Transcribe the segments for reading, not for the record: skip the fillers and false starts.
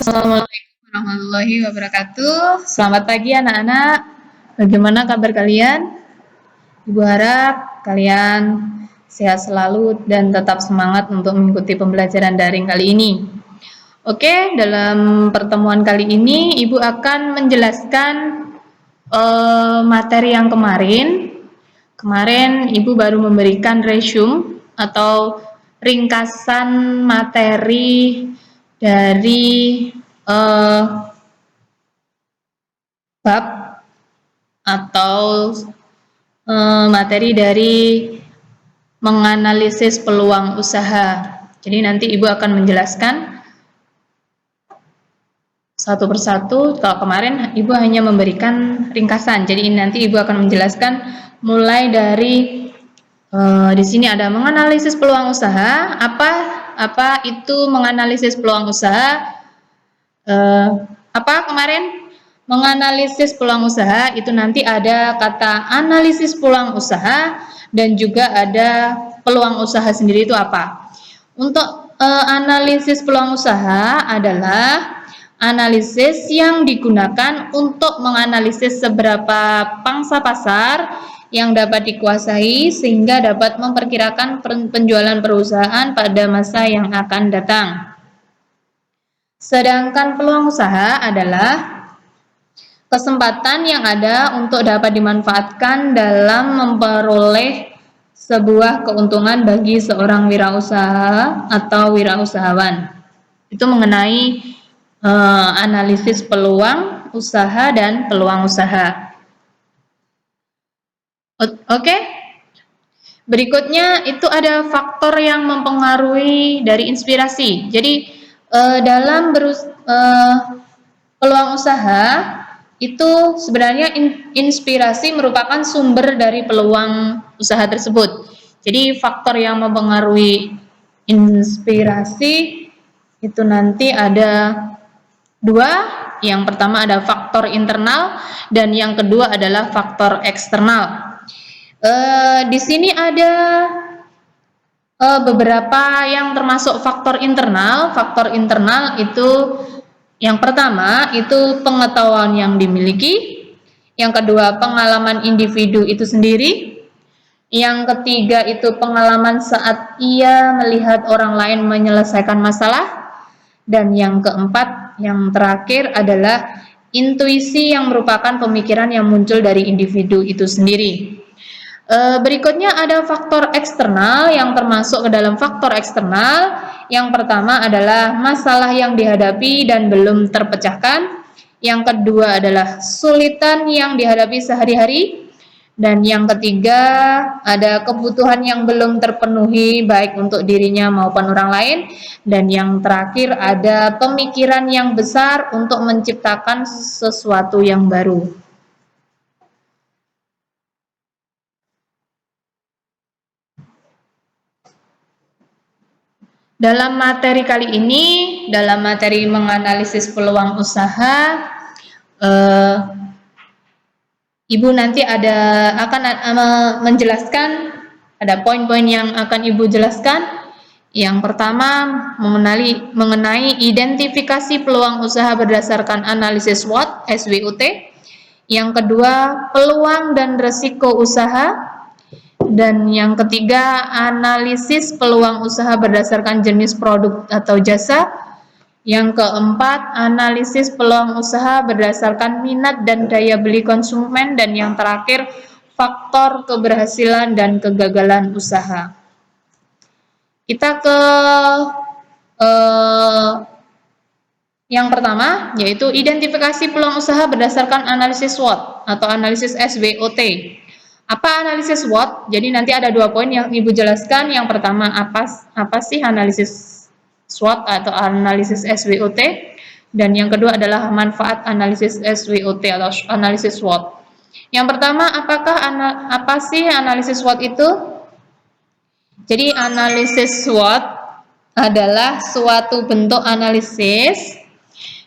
Assalamualaikum warahmatullahi wabarakatuh. Selamat pagi anak-anak. Bagaimana kabar kalian? Ibu harap kalian sehat selalu dan tetap semangat untuk mengikuti pembelajaran daring kali ini. Oke, dalam pertemuan kali ini Ibu akan menjelaskan materi yang kemarin. Kemarin Ibu baru memberikan resume atau ringkasan materi dari bab atau materi dari menganalisis peluang usaha. Jadi nanti Ibu akan menjelaskan satu persatu. Kalau kemarin Ibu hanya memberikan ringkasan, jadi nanti Ibu akan menjelaskan mulai dari di sini ada menganalisis peluang usaha. Apa itu menganalisis peluang usaha? Apa kemarin? Menganalisis peluang usaha itu nanti ada kata analisis peluang usaha dan juga ada peluang usaha sendiri itu apa. Untuk analisis peluang usaha adalah analisis yang digunakan untuk menganalisis seberapa pangsa pasar yang dapat dikuasai sehingga dapat memperkirakan penjualan perusahaan pada masa yang akan datang. Sedangkan peluang usaha adalah kesempatan yang ada untuk dapat dimanfaatkan dalam memperoleh sebuah keuntungan bagi seorang wirausaha atau wirausahawan. Itu mengenai analisis peluang usaha dan peluang usaha. Oke? Berikutnya itu ada faktor yang mempengaruhi dari inspirasi. Jadi dalam peluang usaha itu sebenarnya inspirasi merupakan sumber dari peluang usaha tersebut. Jadi faktor yang mempengaruhi inspirasi itu nanti ada dua. Yang pertama ada faktor internal dan yang kedua adalah faktor eksternal. Di sini ada beberapa yang termasuk faktor internal. Faktor internal itu yang pertama itu pengetahuan yang dimiliki, yang kedua pengalaman individu itu sendiri, yang ketiga itu pengalaman saat ia melihat orang lain menyelesaikan masalah, dan yang keempat, yang terakhir adalah intuisi yang merupakan pemikiran yang muncul dari individu itu sendiri. Berikutnya ada faktor eksternal yang termasuk ke dalam faktor eksternal. Yang pertama adalah masalah yang dihadapi dan belum terpecahkan. Yang kedua adalah kesulitan yang dihadapi sehari-hari. Dan yang ketiga ada kebutuhan yang belum terpenuhi baik untuk dirinya maupun orang lain. Dan yang terakhir ada pemikiran yang besar untuk menciptakan sesuatu yang baru. Dalam materi kali ini, dalam materi menganalisis peluang usaha, Ibu nanti akan menjelaskan, ada poin-poin yang akan Ibu jelaskan. Yang pertama mengenai identifikasi peluang usaha berdasarkan analisis SWOT, SWOT. Yang kedua, peluang dan resiko usaha. Dan yang ketiga, analisis peluang usaha berdasarkan jenis produk atau jasa. Yang keempat, analisis peluang usaha berdasarkan minat dan daya beli konsumen. Dan yang terakhir, faktor keberhasilan dan kegagalan usaha. Kita ke yang pertama, yaitu identifikasi peluang usaha berdasarkan analisis SWOT atau analisis SWOT. Apa analisis SWOT? Jadi nanti ada dua poin yang Ibu jelaskan. Yang pertama, apa sih analisis SWOT atau analisis SWOT? Dan yang kedua adalah manfaat analisis SWOT atau analisis SWOT. Yang pertama, apa sih analisis SWOT itu? Jadi analisis SWOT adalah suatu bentuk analisis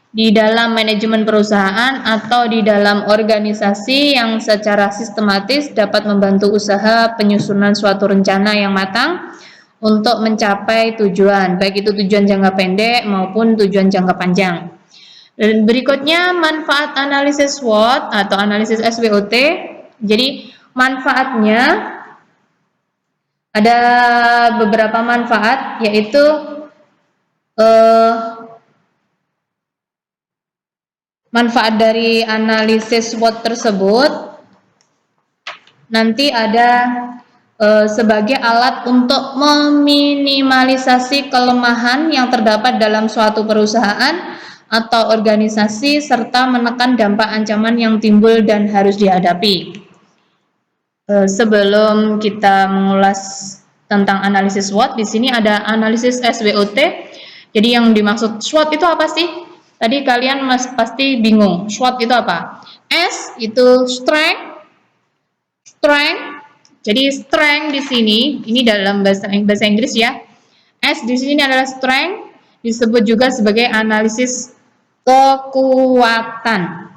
di dalam manajemen perusahaan atau di dalam organisasi yang secara sistematis dapat membantu usaha penyusunan suatu rencana yang matang untuk mencapai tujuan, baik itu tujuan jangka pendek maupun tujuan jangka panjang. Dan berikutnya manfaat analisis SWOT atau analisis SWOT. Jadi manfaatnya ada beberapa manfaat, yaitu manfaat dari analisis SWOT tersebut nanti ada sebagai alat untuk meminimalisasi kelemahan yang terdapat dalam suatu perusahaan atau organisasi serta menekan dampak ancaman yang timbul dan harus dihadapi. Sebelum kita mengulas tentang analisis SWOT, di sini ada analisis SWOT. Jadi yang dimaksud SWOT itu apa sih? Tadi kalian pasti bingung. SWOT itu apa? S itu strength. Jadi strength di sini, ini dalam bahasa Inggris ya. S di sini adalah strength, disebut juga sebagai analisis kekuatan.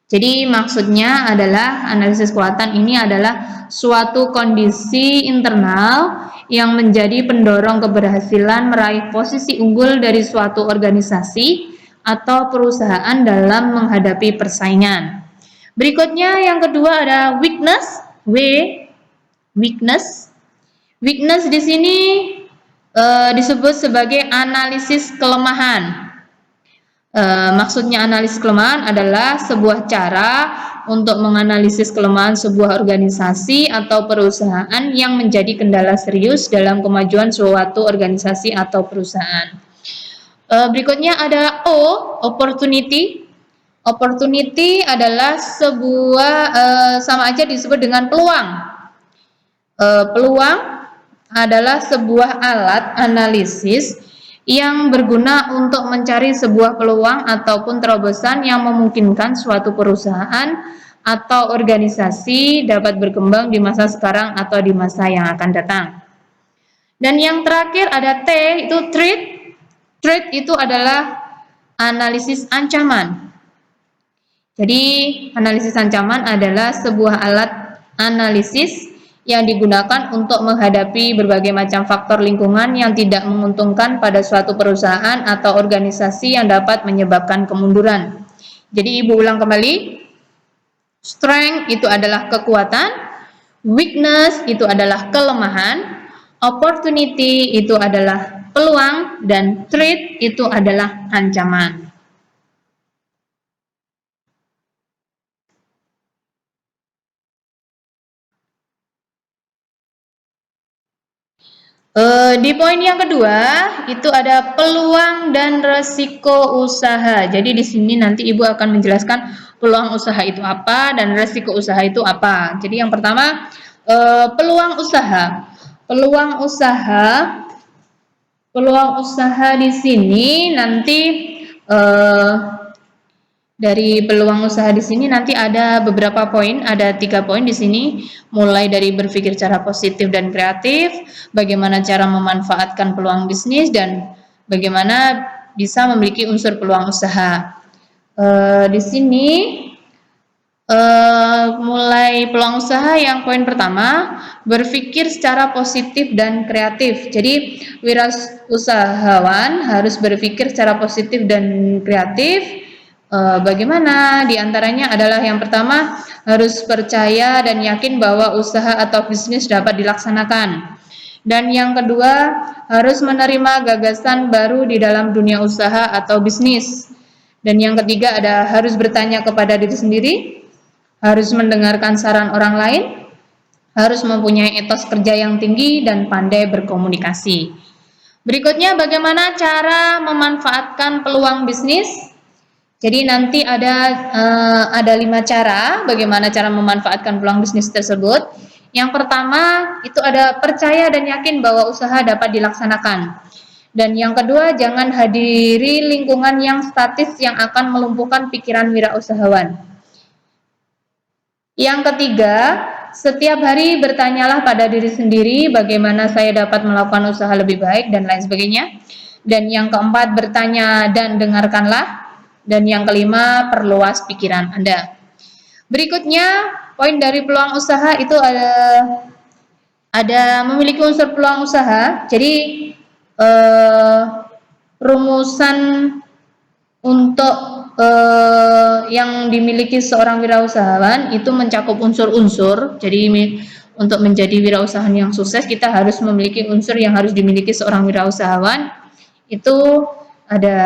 Jadi maksudnya adalah analisis kekuatan ini adalah suatu kondisi internal yang menjadi pendorong keberhasilan meraih posisi unggul dari suatu organisasi atau perusahaan dalam menghadapi persaingan. Berikutnya yang kedua ada weakness. Weakness. Weakness di sini disebut sebagai analisis kelemahan. Maksudnya analisis kelemahan adalah sebuah cara untuk menganalisis kelemahan sebuah organisasi atau perusahaan yang menjadi kendala serius dalam kemajuan suatu organisasi atau perusahaan. Berikutnya ada O, opportunity. Opportunity adalah sebuah sama aja disebut dengan peluang. Peluang adalah sebuah alat analisis yang berguna untuk mencari sebuah peluang ataupun terobosan yang memungkinkan suatu perusahaan atau organisasi dapat berkembang di masa sekarang atau di masa yang akan datang. Dan yang terakhir ada T, itu threat. Threat itu adalah analisis ancaman. Jadi analisis ancaman adalah sebuah alat analisis yang digunakan untuk menghadapi berbagai macam faktor lingkungan yang tidak menguntungkan pada suatu perusahaan atau organisasi yang dapat menyebabkan kemunduran. Jadi Ibu ulang kembali, strength itu adalah kekuatan, weakness itu adalah kelemahan, opportunity itu adalah peluang, dan threat itu adalah ancaman. Di poin yang kedua itu ada peluang dan resiko usaha. Jadi di sini nanti Ibu akan menjelaskan peluang usaha itu apa dan resiko usaha itu apa. Jadi yang pertama peluang usaha. Peluang usaha di sini nanti dari peluang usaha di sini nanti ada beberapa poin, ada 3 poin di sini, mulai dari berpikir cara positif dan kreatif, bagaimana cara memanfaatkan peluang bisnis, dan bagaimana bisa memiliki unsur peluang usaha. Di sini mulai peluang usaha yang poin pertama, berpikir secara positif dan kreatif. Jadi wirausahawan harus berpikir secara positif dan kreatif. Bagaimana? Di antaranya adalah yang pertama, harus percaya dan yakin bahwa usaha atau bisnis dapat dilaksanakan. Dan yang kedua, harus menerima gagasan baru di dalam dunia usaha atau bisnis. Dan yang ketiga ada harus bertanya kepada diri sendiri, harus mendengarkan saran orang lain, harus mempunyai etos kerja yang tinggi, dan pandai berkomunikasi. Berikutnya, bagaimana cara memanfaatkan peluang bisnis? Jadi nanti ada 5 cara bagaimana cara memanfaatkan peluang bisnis tersebut. Yang pertama itu ada percaya dan yakin bahwa usaha dapat dilaksanakan. Dan yang kedua, jangan hadiri lingkungan yang statis yang akan melumpuhkan pikiran wirausahawan. Yang ketiga, setiap hari bertanyalah pada diri sendiri bagaimana saya dapat melakukan usaha lebih baik dan lain sebagainya. Dan yang keempat, bertanya dan dengarkanlah. Dan yang kelima, perluas pikiran Anda. Berikutnya, poin dari peluang usaha itu ada memiliki unsur peluang usaha. Jadi rumusan Untuk yang dimiliki seorang wirausahawan itu mencakup unsur-unsur. Jadi untuk menjadi wirausahawan yang sukses kita harus memiliki unsur yang harus dimiliki seorang wirausahawan. Itu ada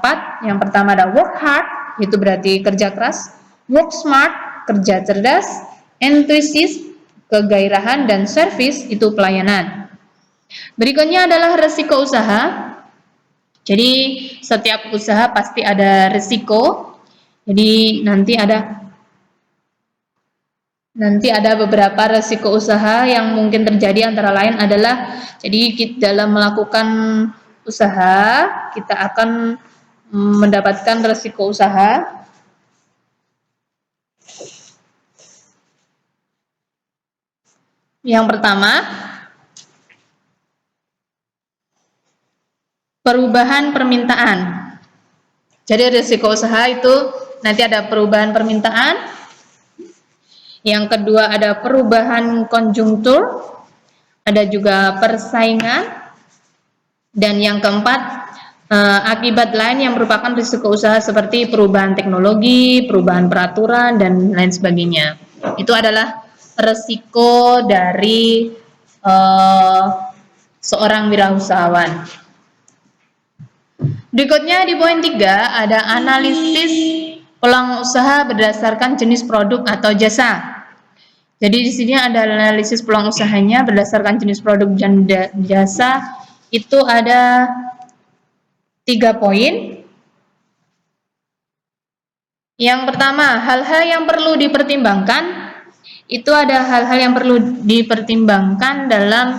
4. Yang pertama ada work hard, itu berarti kerja keras, work smart, kerja cerdas, enthusiast, kegairahan, dan service, itu pelayanan. Berikutnya adalah resiko usaha. Jadi setiap usaha pasti ada resiko. Jadi nanti ada beberapa resiko usaha yang mungkin terjadi, antara lain adalah jadi dalam melakukan usaha kita akan mendapatkan resiko usaha. Yang pertama, perubahan permintaan. Jadi risiko usaha itu nanti ada perubahan permintaan. Yang kedua ada perubahan konjungtur, ada juga persaingan, dan yang keempat akibat lain yang merupakan risiko usaha seperti perubahan teknologi, perubahan peraturan, dan lain sebagainya. Itu adalah risiko dari seorang wirausahawan. Berikutnya di poin 3 ada analisis peluang usaha berdasarkan jenis produk atau jasa. Jadi di sini ada analisis peluang usahanya berdasarkan jenis produk dan jasa. Itu ada 3 poin. Yang pertama, hal-hal yang perlu dipertimbangkan. Itu ada hal-hal yang perlu dipertimbangkan dalam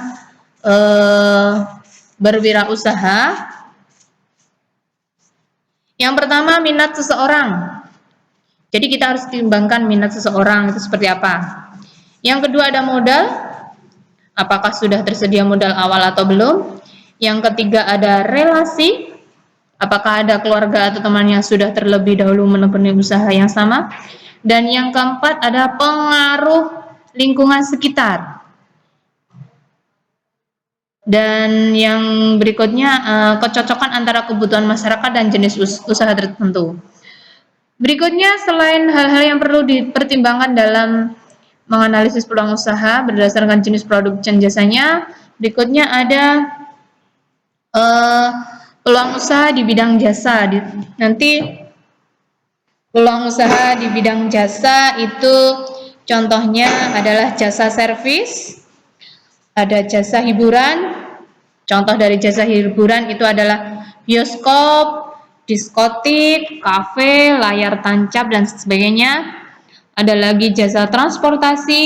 berwirausaha. Yang pertama, minat seseorang. Jadi kita harus timbangkan minat seseorang itu seperti apa. Yang kedua ada modal. Apakah sudah tersedia modal awal atau belum? Yang ketiga ada relasi. Apakah ada keluarga atau teman yang sudah terlebih dahulu menekuni usaha yang sama? Dan yang keempat ada pengaruh lingkungan sekitar. Dan yang berikutnya kecocokan antara kebutuhan masyarakat dan jenis usaha tertentu. Berikutnya, selain hal-hal yang perlu dipertimbangkan dalam menganalisis peluang usaha berdasarkan jenis produk dan jasanya, berikutnya ada peluang usaha di bidang jasa. Nanti peluang usaha di bidang jasa itu contohnya adalah jasa servis, ada jasa hiburan. Contoh dari jasa hiburan itu adalah bioskop, diskotik, kafe, layar tancap, dan sebagainya. Ada lagi jasa transportasi,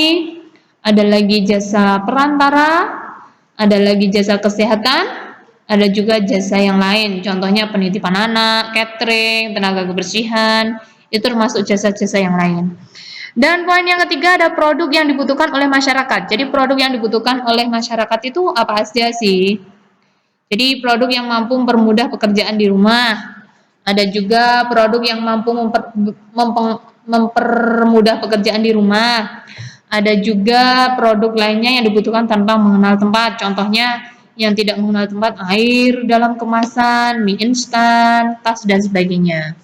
ada lagi jasa perantara, ada lagi jasa kesehatan, ada juga jasa yang lain. Contohnya penitipan anak, catering, tenaga kebersihan, itu termasuk jasa-jasa yang lain. Dan poin yang ketiga ada produk yang dibutuhkan oleh masyarakat. Jadi produk yang dibutuhkan oleh masyarakat itu apa saja sih? Jadi produk yang mampu mempermudah pekerjaan di rumah. Ada juga produk yang mampu mempermudah pekerjaan di rumah. Ada juga produk lainnya yang dibutuhkan tanpa mengenal tempat. Contohnya yang tidak mengenal tempat, air dalam kemasan, mie instan, tas, dan sebagainya.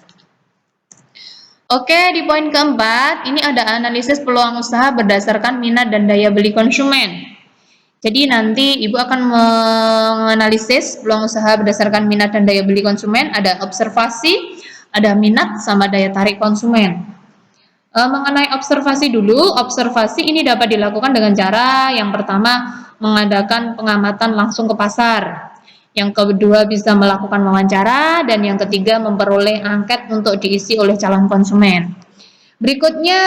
Oke, di poin keempat, ini ada analisis peluang usaha berdasarkan minat dan daya beli konsumen. Jadi nanti Ibu akan menganalisis peluang usaha berdasarkan minat dan daya beli konsumen, ada observasi, ada minat, sama daya tarik konsumen. Mengenai observasi dulu, observasi ini dapat dilakukan dengan cara yang pertama mengadakan pengamatan langsung ke pasar. Yang kedua bisa melakukan wawancara, dan yang ketiga memperoleh angket untuk diisi oleh calon konsumen. Berikutnya,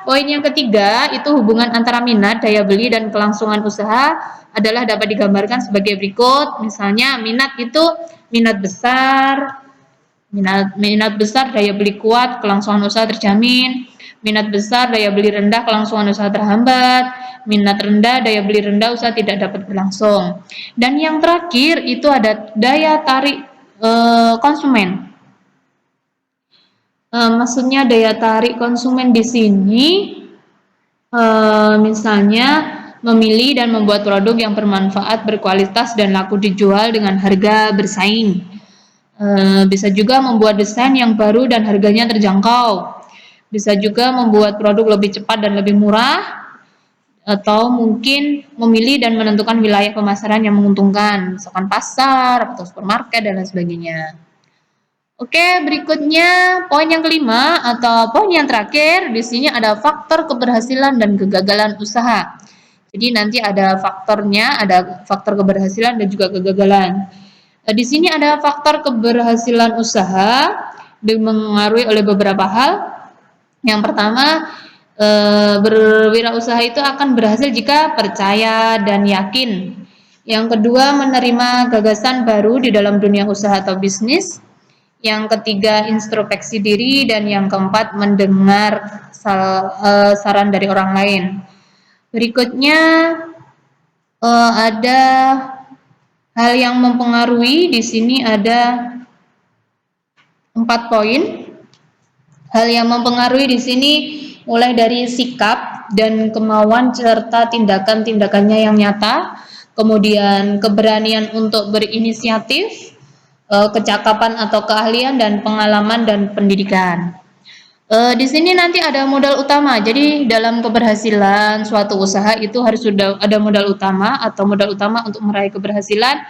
poin yang ketiga itu hubungan antara minat, daya beli, dan kelangsungan usaha adalah dapat digambarkan sebagai berikut. Misalnya minat itu minat besar, daya beli kuat, kelangsungan usaha terjamin. Minat besar, daya beli rendah, kelangsungan usaha terhambat. Minat rendah, daya beli rendah, usaha tidak dapat berlangsung. Dan yang terakhir itu ada daya tarik konsumen. Maksudnya daya tarik konsumen di sini misalnya memilih dan membuat produk yang bermanfaat, berkualitas, dan laku dijual dengan harga bersaing. Bisa juga membuat desain yang baru dan harganya terjangkau. Bisa juga membuat produk lebih cepat dan lebih murah, atau mungkin memilih dan menentukan wilayah pemasaran yang menguntungkan, misalkan pasar atau supermarket dan lain sebagainya. Oke, berikutnya poin yang kelima atau poin yang terakhir, di sini ada faktor keberhasilan dan kegagalan usaha. Jadi nanti ada faktornya, ada faktor keberhasilan dan juga kegagalan. Di sini ada faktor keberhasilan usaha dipengaruhi oleh beberapa hal. Yang pertama, berwirausaha itu akan berhasil jika percaya dan yakin. Yang kedua, menerima gagasan baru di dalam dunia usaha atau bisnis. Yang ketiga, introspeksi diri. Dan yang keempat, mendengar saran dari orang lain. Berikutnya, ada hal yang mempengaruhi. Di sini ada 4 poin. Hal yang mempengaruhi di sini mulai dari sikap dan kemauan serta tindakan-tindakannya yang nyata, kemudian keberanian untuk berinisiatif, kecakapan atau keahlian, dan pengalaman dan pendidikan. Di sini nanti ada modal utama. Jadi dalam keberhasilan suatu usaha itu harus sudah ada modal utama atau modal utama untuk meraih keberhasilan.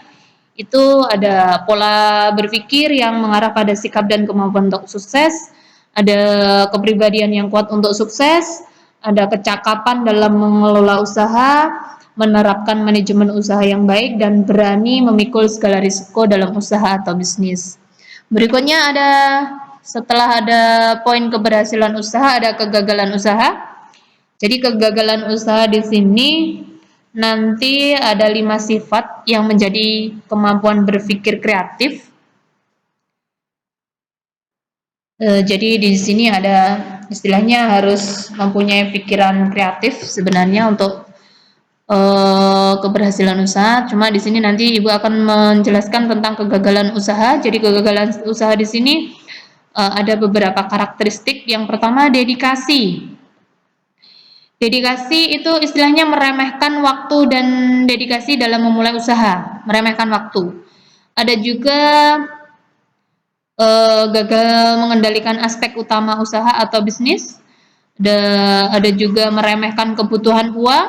Itu ada pola berpikir yang mengarah pada sikap dan kemampuan untuk sukses, ada kepribadian yang kuat untuk sukses, ada kecakapan dalam mengelola usaha, menerapkan manajemen usaha yang baik, dan berani memikul segala risiko dalam usaha atau bisnis. Berikutnya ada, setelah ada poin keberhasilan usaha, ada kegagalan usaha. Jadi kegagalan usaha di sini nanti ada 5 sifat yang menjadi kemampuan berpikir kreatif. Jadi di sini ada istilahnya harus mempunyai pikiran kreatif sebenarnya untuk keberhasilan usaha. Cuma di sini nanti Ibu akan menjelaskan tentang kegagalan usaha. Jadi kegagalan usaha di sini ada beberapa karakteristik. Yang pertama, dedikasi. Dedikasi itu istilahnya meremehkan waktu dan dedikasi dalam memulai usaha, meremehkan waktu. Ada juga gagal mengendalikan aspek utama usaha atau bisnis. Ada juga meremehkan kebutuhan uang.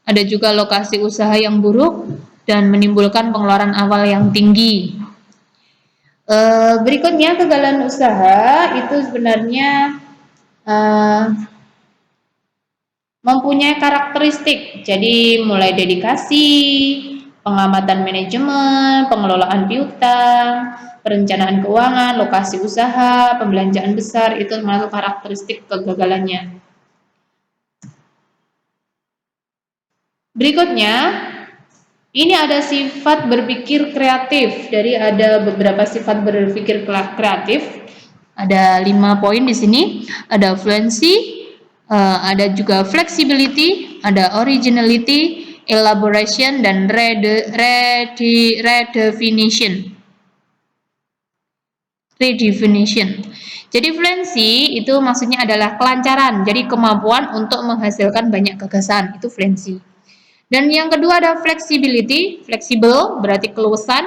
Ada juga lokasi usaha yang buruk dan menimbulkan pengeluaran awal yang tinggi. Berikutnya, kegagalan usaha itu sebenarnya mempunyai karakteristik. Jadi mulai dedikasi, pengamatan manajemen, pengelolaan piutang, perencanaan keuangan, lokasi usaha, pembelanjaan besar, itu termasuk karakteristik kegagalannya. Berikutnya, ini ada sifat berpikir kreatif. Dari ada beberapa sifat berpikir kreatif. Ada 5 poin di sini. Ada fluency, ada juga flexibility, ada originality, elaboration, dan redefinition. Jadi fluency itu maksudnya adalah kelancaran, jadi kemampuan untuk menghasilkan banyak gagasan, itu fluency. Dan yang kedua ada flexibility, fleksibel berarti keluasan.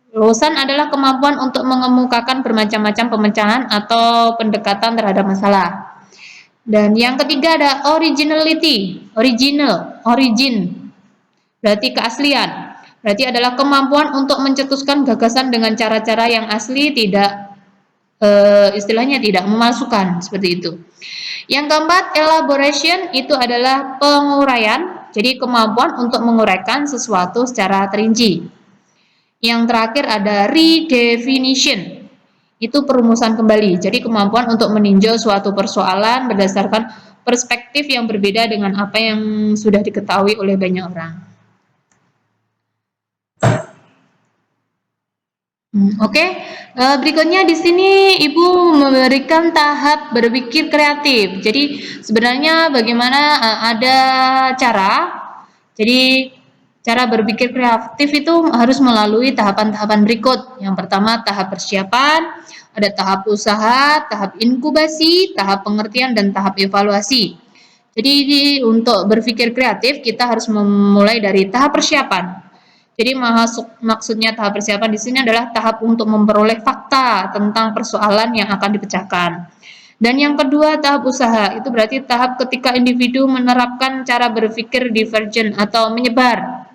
Keluasan adalah kemampuan untuk mengemukakan bermacam-macam pemecahan atau pendekatan terhadap masalah. Dan yang ketiga ada originality, origin, berarti keaslian. Berarti adalah kemampuan untuk mencetuskan gagasan dengan cara-cara yang asli, tidak istilahnya tidak memalsukan, seperti itu. Yang keempat, elaboration, itu adalah penguraian, jadi kemampuan untuk menguraikan sesuatu secara terinci. Yang terakhir ada redefinition, itu perumusan kembali, jadi kemampuan untuk meninjau suatu persoalan berdasarkan perspektif yang berbeda dengan apa yang sudah diketahui oleh banyak orang. Oke. Berikutnya di sini Ibu memberikan tahap berpikir kreatif. Jadi sebenarnya bagaimana ada cara. Jadi cara berpikir kreatif itu harus melalui tahapan-tahapan berikut. Yang pertama tahap persiapan, ada tahap usaha, tahap inkubasi, tahap pengertian, dan tahap evaluasi. Jadi untuk berpikir kreatif kita harus memulai dari tahap persiapan. Jadi maksudnya tahap persiapan di sini adalah tahap untuk memperoleh fakta tentang persoalan yang akan dipecahkan. Dan yang kedua, tahap usaha. Itu berarti tahap ketika individu menerapkan cara berpikir divergen atau menyebar.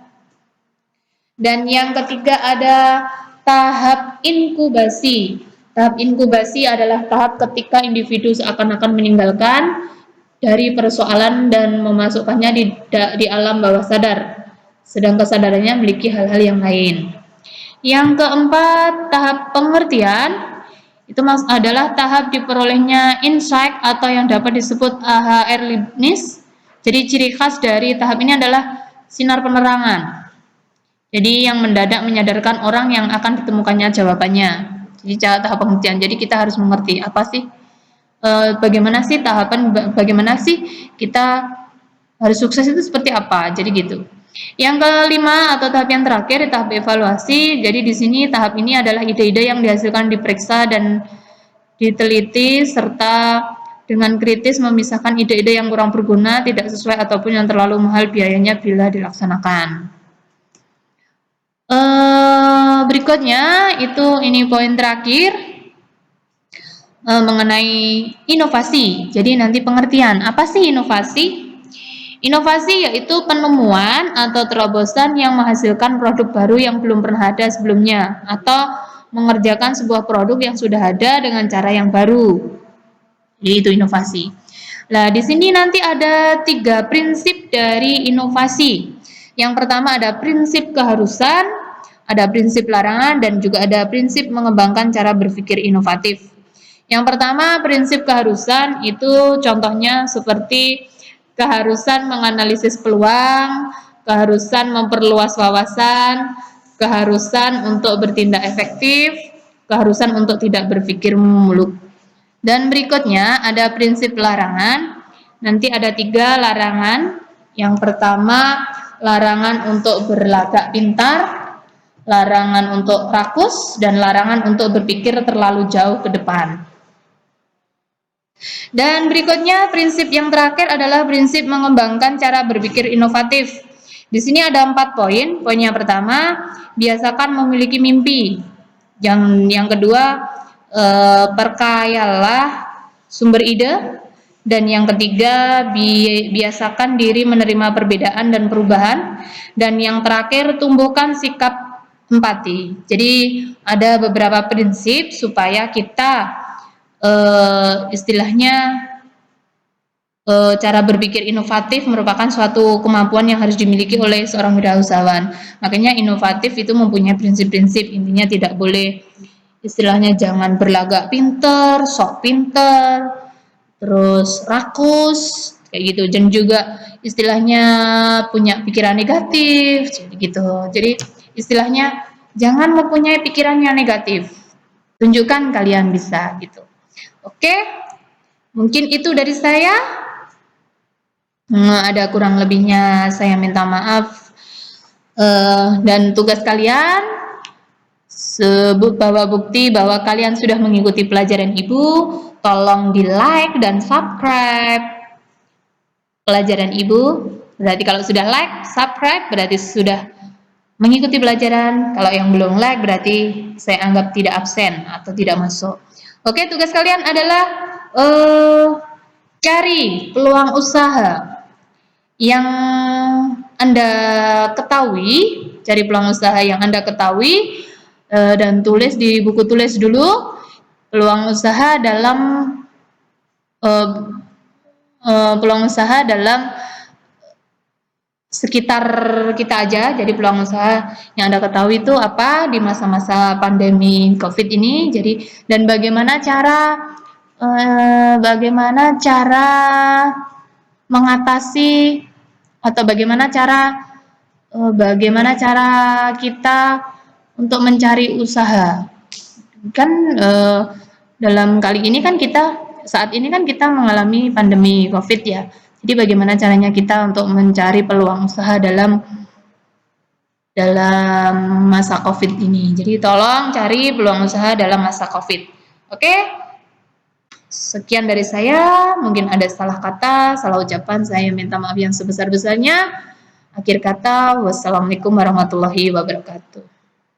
Dan yang ketiga ada tahap inkubasi. Tahap inkubasi adalah tahap ketika individu seakan-akan meninggalkan dari persoalan dan memasukkannya di alam bawah sadar, sedang kesadarannya memiliki hal-hal yang lain. Yang keempat, tahap pengertian. Itu adalah tahap diperolehnya insight atau yang dapat disebut AHR Leibniz. Jadi ciri khas dari tahap ini adalah sinar penerangan. Jadi yang mendadak menyadarkan orang yang akan ditemukannya jawabannya. Jadi tahap pengertian. Jadi kita harus mengerti apa sih, bagaimana sih tahapan, bagaimana sih kita harus sukses itu seperti apa. Jadi gitu. Yang kelima atau tahap yang terakhir, tahap evaluasi. Jadi di sini tahap ini adalah ide-ide yang dihasilkan diperiksa dan diteliti serta dengan kritis memisahkan ide-ide yang kurang berguna, tidak sesuai ataupun yang terlalu mahal biayanya bila dilaksanakan. Berikutnya itu ini poin terakhir mengenai inovasi. Jadi nanti pengertian apa sih inovasi? Inovasi yaitu penemuan atau terobosan yang menghasilkan produk baru yang belum pernah ada sebelumnya atau mengerjakan sebuah produk yang sudah ada dengan cara yang baru. Jadi itu inovasi. Nah, di sini nanti ada 3 prinsip dari inovasi. Yang pertama ada prinsip keharusan, ada prinsip larangan, dan juga ada prinsip mengembangkan cara berpikir inovatif. Yang pertama, prinsip keharusan itu contohnya seperti keharusan menganalisis peluang, keharusan memperluas wawasan, keharusan untuk bertindak efektif, keharusan untuk tidak berpikir muluk. Dan berikutnya ada prinsip larangan. Nanti ada 3 larangan. Yang pertama, larangan untuk berlagak pintar, larangan untuk rakus, dan larangan untuk berpikir terlalu jauh ke depan. Dan berikutnya prinsip yang terakhir adalah prinsip mengembangkan cara berpikir inovatif. Di sini ada 4 poin. Poin yang pertama, biasakan memiliki mimpi. Yang kedua, perkayalah sumber ide. Dan yang ketiga, biasakan diri menerima perbedaan dan perubahan. Dan yang terakhir, tumbuhkan sikap empati. Jadi ada beberapa prinsip supaya kita istilahnya cara berpikir inovatif merupakan suatu kemampuan yang harus dimiliki oleh seorang wirausahawan. Makanya inovatif itu mempunyai prinsip-prinsip, intinya tidak boleh istilahnya jangan berlagak pinter, sok pinter, terus rakus kayak gitu, dan juga istilahnya punya pikiran negatif gitu. Jadi istilahnya jangan mempunyai pikiran yang negatif, tunjukkan kalian bisa gitu. Oke, mungkin itu dari saya. Ada kurang lebihnya saya minta maaf. Dan tugas kalian sebut bahwa bukti bahwa kalian sudah mengikuti pelajaran Ibu, tolong di like dan subscribe pelajaran Ibu. Berarti kalau sudah like, subscribe berarti sudah mengikuti pelajaran. Kalau yang belum like berarti saya anggap tidak absen atau tidak masuk. Oke, tugas kalian adalah cari peluang usaha yang Anda ketahui, cari peluang usaha yang Anda ketahui, dan tulis di buku tulis dulu peluang usaha dalam peluang usaha dalam sekitar kita aja. Jadi peluang usaha yang Anda ketahui itu apa di masa-masa pandemi COVID ini. Jadi dan bagaimana cara mengatasi atau bagaimana cara kita untuk mencari usaha. Kan dalam kali ini kan saat ini kan kita mengalami pandemi COVID ya. Jadi bagaimana caranya kita untuk mencari peluang usaha dalam masa COVID ini. Jadi tolong cari peluang usaha dalam masa COVID. Oke? Sekian dari saya. Mungkin ada salah kata, salah ucapan, saya minta maaf yang sebesar-besarnya. Akhir kata, wassalamualaikum warahmatullahi wabarakatuh.